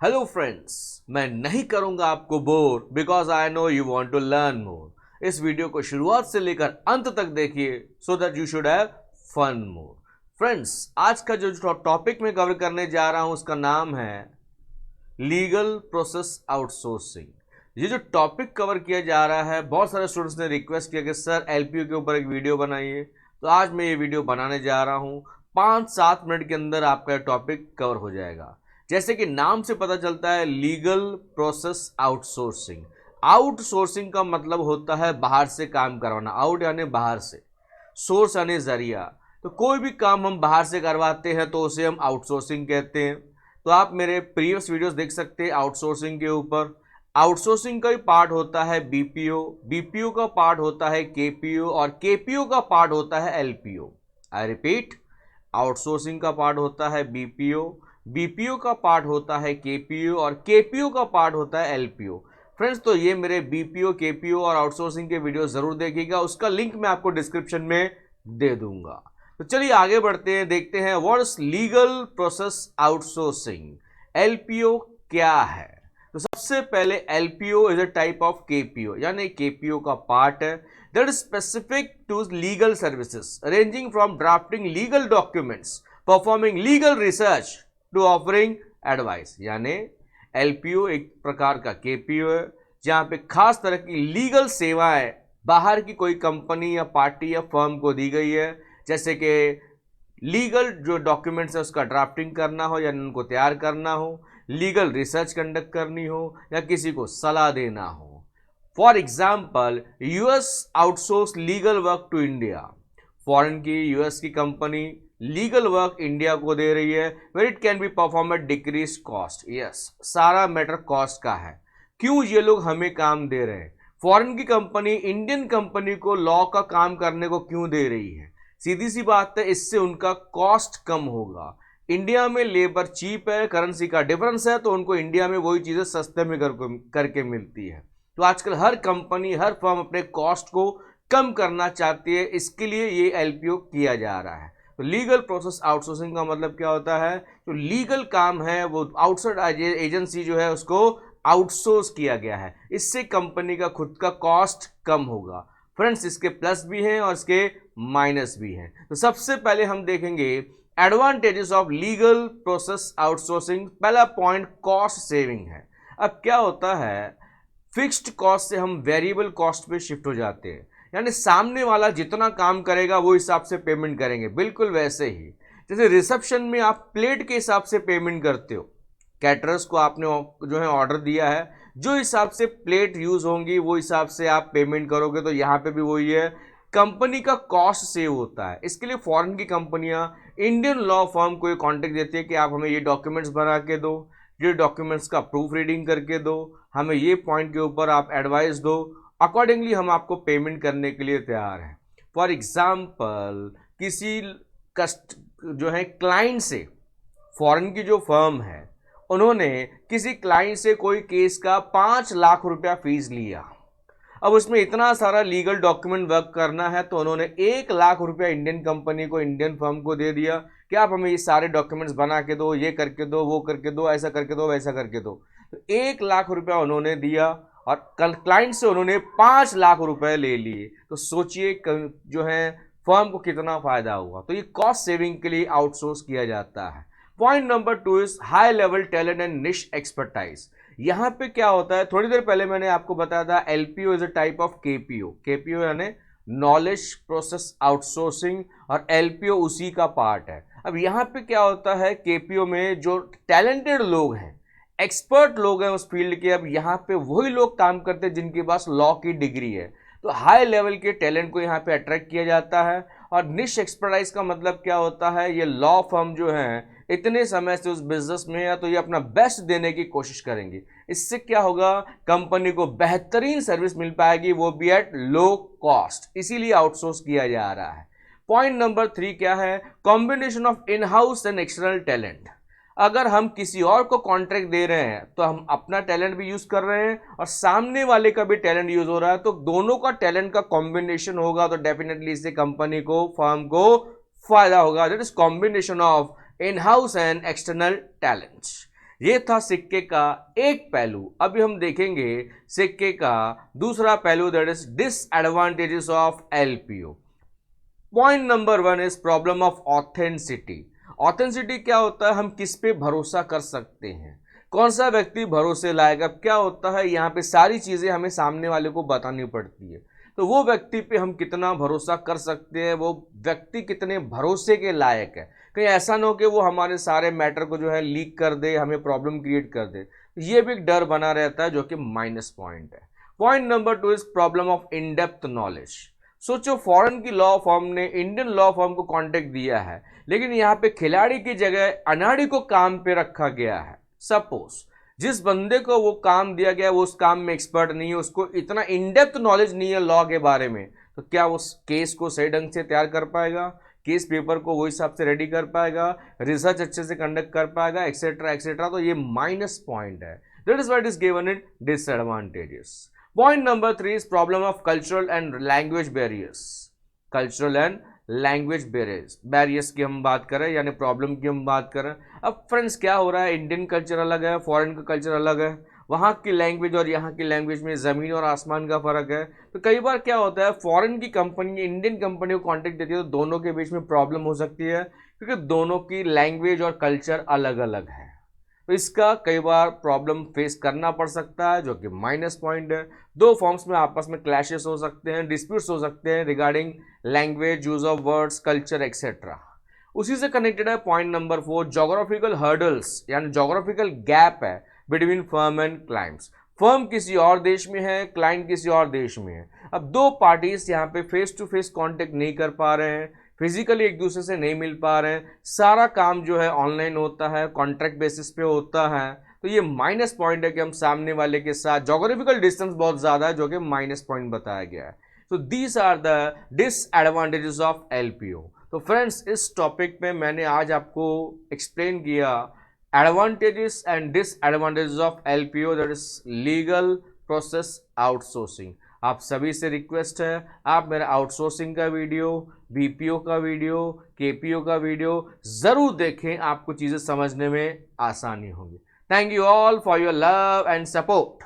Hello friends, मैं नहीं करूंगा आपको bore because I know you want to learn more. इस वीडियो को शुरुआत से लेकर अंत तक देखिए so that you should have fun more. Friends, आज का जो टॉपिक मैं कवर करने जा रहा हूं उसका नाम है लीगल प्रोसेस आउटसोर्सिंग। ये जो टॉपिक कवर किया जा रहा है, बहुत सारे स्टूडेंट्स ने रिक्वेस्ट किया कि सर एलपीयू के ऊपर एक वीडियो बनाइए, तो आज मैं ये वीडियो बनाने जा रहा हूँ। 5-7 मिनट के अंदर आपका टॉपिक कवर हो जाएगा। जैसे कि नाम से पता चलता है, लीगल प्रोसेस आउटसोर्सिंग। आउटसोर्सिंग का मतलब होता है बाहर से काम करवाना। आउट यानी बाहर से, सोर्स यानी जरिया। तो कोई भी काम हम बाहर से करवाते हैं तो उसे हम आउटसोर्सिंग कहते हैं। तो आप मेरे प्रीवियस वीडियोस देख सकते हैं आउटसोर्सिंग के ऊपर। आउटसोर्सिंग का ही पार्ट होता है बीपीओ, बीपीओ का पार्ट होता है केपीओ और केपीओ का पार्ट होता है एलपीओ। आई रिपीट, आउटसोर्सिंग का पार्ट होता है बीपीओ, बीपीओ का पार्ट होता है केपीओ और केपीओ का पार्ट होता है एलपीओ। फ्रेंड्स, तो ये मेरे बीपीओ, केपीओ और आउटसोर्सिंग के वीडियो जरूर देखिएगा, उसका लिंक मैं आपको डिस्क्रिप्शन में दे दूंगा। तो चलिए आगे बढ़ते हैं, देखते हैं what is legal process outsourcing. LPO क्या है? तो सबसे पहले LPO is a type of KPO, यानी केपीओ का पार्ट है that is specific to legal services ranging from drafting legal documents, performing legal research to offering advice. यानी LPO एक प्रकार का केपीओ है जहां पे खास तरह की लीगल सेवाएं बाहर की कोई कंपनी या पार्टी या फर्म को दी गई है, जैसे कि लीगल जो डॉक्यूमेंट्स है उसका ड्राफ्टिंग करना हो या उनको तैयार करना हो, लीगल रिसर्च कंडक्ट करनी हो या किसी को सलाह देना हो। For example, US outsource legal work to India. Foreign की यूएस की कंपनी लीगल वर्क इंडिया को दे रही है, where it can be perform at decrease cost. Yes, सारा मैटर कॉस्ट का है। क्यों ये लोग हमें काम दे रहे हैं? फॉरेन की कंपनी इंडियन कंपनी को लॉ का काम करने को क्यों दे रही है? सीधी सी बात है, इससे उनका कॉस्ट कम होगा। इंडिया में लेबर चीप है, करेंसी का डिफरेंस है, तो उनको इंडिया में वही चीजें सस्ते में करके मिलती है। तो आजकल हर कंपनी, हर फर्म अपने कॉस्ट को कम करना चाहती है, इसके लिए ये एलपीओ किया जा रहा है। तो लीगल प्रोसेस आउटसोर्सिंग का मतलब क्या होता है? जो लीगल काम है वो आउटसाइड एजेंसी जो है उसको आउटसोर्स किया गया है, इससे कंपनी का खुद का कॉस्ट कम होगा। फ्रेंड्स, इसके प्लस भी हैं और इसके माइनस भी हैं। तो सबसे पहले हम देखेंगे advantages of legal process outsourcing. पहला पॉइंट कॉस्ट सेविंग है। अब क्या होता है, फिक्स्ड कॉस्ट से हम वेरिएबल कॉस्ट पे शिफ्ट हो जाते हैं, यानी सामने वाला जितना काम करेगा वो हिसाब से पेमेंट करेंगे। बिल्कुल वैसे ही जैसे रिसेप्शन में आप प्लेट के हिसाब से पेमेंट करते हो, कैटरर्स को आपने जो है ऑर्डर दिया है, जो हिसाब से प्लेट यूज होंगी वो हिसाब से आप पेमेंट करोगे। तो यहाँ पे भी वही है, कंपनी का कॉस्ट सेव होता है। इसके लिए फॉरेन की कंपनियां इंडियन लॉ फर्म को ये कॉन्टेक्ट देती है कि आप हमें ये डॉक्यूमेंट्स बना के दो, ये डॉक्यूमेंट्स का प्रूफ रीडिंग करके दो, हमें ये पॉइंट के ऊपर आप एडवाइस दो, अकॉर्डिंगली हम आपको पेमेंट करने के लिए तैयार हैं। फॉर एग्जाम्पल, किसी कस्ट जो है क्लाइंट से, फॉरेन की जो फर्म है उन्होंने किसी क्लाइंट से कोई केस का 5 लाख रुपया फीस लिया। अब उसमें इतना सारा लीगल डॉक्यूमेंट वर्क करना है, तो उन्होंने 1 लाख रुपया इंडियन कंपनी को, इंडियन फर्म को दे दिया कि आप हमें ये सारे डॉक्यूमेंट्स बना के दो, ये करके दो, वो करके दो, ऐसा करके दो, वैसा करके दो। तो 1 लाख रुपया उन्होंने दिया और कल क्लाइंट से उन्होंने 5 लाख रुपए ले लिए। तो सोचिए जो है फर्म को कितना फायदा हुआ। तो ये कॉस्ट सेविंग के लिए आउटसोर्स किया जाता है। Point number 2 is high level talent and निश एक्सपर्टाइज। यहां पे क्या होता है, थोड़ी देर पहले मैंने आपको बताया था LPO is a type of KPO. KPO यानी नॉलेज प्रोसेस आउटसोर्सिंग और एलपीओ उसी का पार्ट है। अब यहां पे क्या होता है, केपीओ में जो टैलेंटेड लोग हैं, एक्सपर्ट लोग हैं उस फील्ड के, अब यहाँ पे वही लोग काम करते हैं जिनके पास लॉ की डिग्री है। तो हाई लेवल के टैलेंट को यहाँ पे अट्रैक्ट किया जाता है। और निश एक्सपर्टाइज का मतलब क्या होता है, ये लॉ फर्म जो है इतने समय से उस बिजनेस में है, तो ये अपना बेस्ट देने की कोशिश करेंगे। इससे क्या होगा, कंपनी को बेहतरीन सर्विस मिल पाएगी, वो भी एट लो कॉस्ट, इसीलिए आउटसोर्स किया जा रहा है। पॉइंट नंबर 3 क्या है, combination of in house and external talent. अगर हम किसी और को कॉन्ट्रैक्ट दे रहे हैं तो हम अपना टैलेंट भी यूज कर रहे हैं और सामने वाले का भी टैलेंट यूज हो रहा है, तो दोनों का टैलेंट का कॉम्बिनेशन होगा, तो डेफिनेटली इससे कंपनी को, फर्म को फायदा होगा। That is combination of in house and external talents. ये था सिक्के का एक पहलू। अभी हम देखेंगे सिक्के का दूसरा पहलू, that is disadvantages of LPO. Point number 1 is problem of ऑथेंसिटी। ऑथेंसिटी क्या होता है, हम किस पे भरोसा कर सकते हैं, कौन सा व्यक्ति भरोसे लायक। अब क्या होता है, यहाँ पे सारी चीजें हमें सामने वाले को बतानी पड़ती है, तो वो व्यक्ति पे हम कितना भरोसा कर सकते हैं, वो व्यक्ति कितने भरोसे के लायक है। कहीं ऐसा ना हो कि वो हमारे सारे मैटर को जो है लीक कर दे, हमें प्रॉब्लम क्रिएट कर दे। ये भी एक डर बना रहता है जो कि माइनस पॉइंट है। Point number 2 is problem of in depth knowledge. सोचो फॉरेन की लॉ फॉर्म ने इंडियन लॉ फॉर्म को कॉन्टेक्ट दिया है, लेकिन यहाँ पे खिलाड़ी की जगह अनाड़ी को काम पे रखा गया है। सपोज जिस बंदे को वो काम दिया गया वो उस काम में एक्सपर्ट नहीं है, उसको इतना इन डेप्थ नॉलेज नहीं है लॉ के बारे में, तो क्या उस केस को सही ढंग से तैयार कर पाएगा, केस पेपर को वो हिसाब से रेडी कर पाएगा, रिसर्च अच्छे से कंडक्ट कर पाएगा, एक्सेट्रा एक्सेट्रा। तो ये माइनस पॉइंट है। That is what is given it disadvantages. Point number 3 is problem of cultural and language barriers. Cultural and language barriers की हम बात करें, यानी प्रॉब्लम की हम बात करें। अब फ्रेंड्स क्या हो रहा है, इंडियन कल्चर अलग है, फॉरेन का कल्चर अलग है, वहाँ की लैंग्वेज और यहाँ की लैंग्वेज में ज़मीन और आसमान का फ़र्क है। तो कई बार क्या होता है, फॉरेन की कंपनी इंडियन कंपनी को कॉन्टेक्ट देती है तो दोनों के बीच में प्रॉब्लम हो सकती है, क्योंकि दोनों की लैंग्वेज और कल्चर अलग अलग है। तो इसका कई बार प्रॉब्लम फेस करना पड़ सकता है, जो कि माइनस पॉइंट है। दो फॉर्म्स में आपस में क्लैशेस हो सकते हैं, डिस्प्यूट्स हो सकते हैं regarding language, use of words, culture etcetera. उसी से कनेक्टेड है पॉइंट नंबर 4, जोग्राफिकल हर्डल्स, यानी जोग्राफिकल गैप है between firm and clients. Firm किसी और देश में है, क्लाइंट किसी और देश में है। अब दो पार्टीज यहाँ पे फेस टू फेस कॉन्टेक्ट नहीं कर पा रहे हैं, फिजिकली एक दूसरे से नहीं मिल पा रहे हैं, सारा काम जो है ऑनलाइन होता है, कॉन्ट्रैक्ट बेसिस पे होता है। तो ये माइनस पॉइंट है कि हम सामने वाले के साथ जोग्राफिकल डिस्टेंस बहुत ज़्यादा है, जो कि माइनस पॉइंट बताया गया है। तो these are the disadvantages of LPO. तो फ्रेंड्स इस टॉपिक में मैंने आज आपको एक्सप्लेन किया advantages and disadvantages of LPO, that is legal process outsourcing. आप सभी से रिक्वेस्ट है, आप मेरा आउटसोर्सिंग का वीडियो, बीपीओ का वीडियो, केपीओ का वीडियो ज़रूर देखें, आपको चीज़ें समझने में आसानी होगी। Thank you all for your love and support.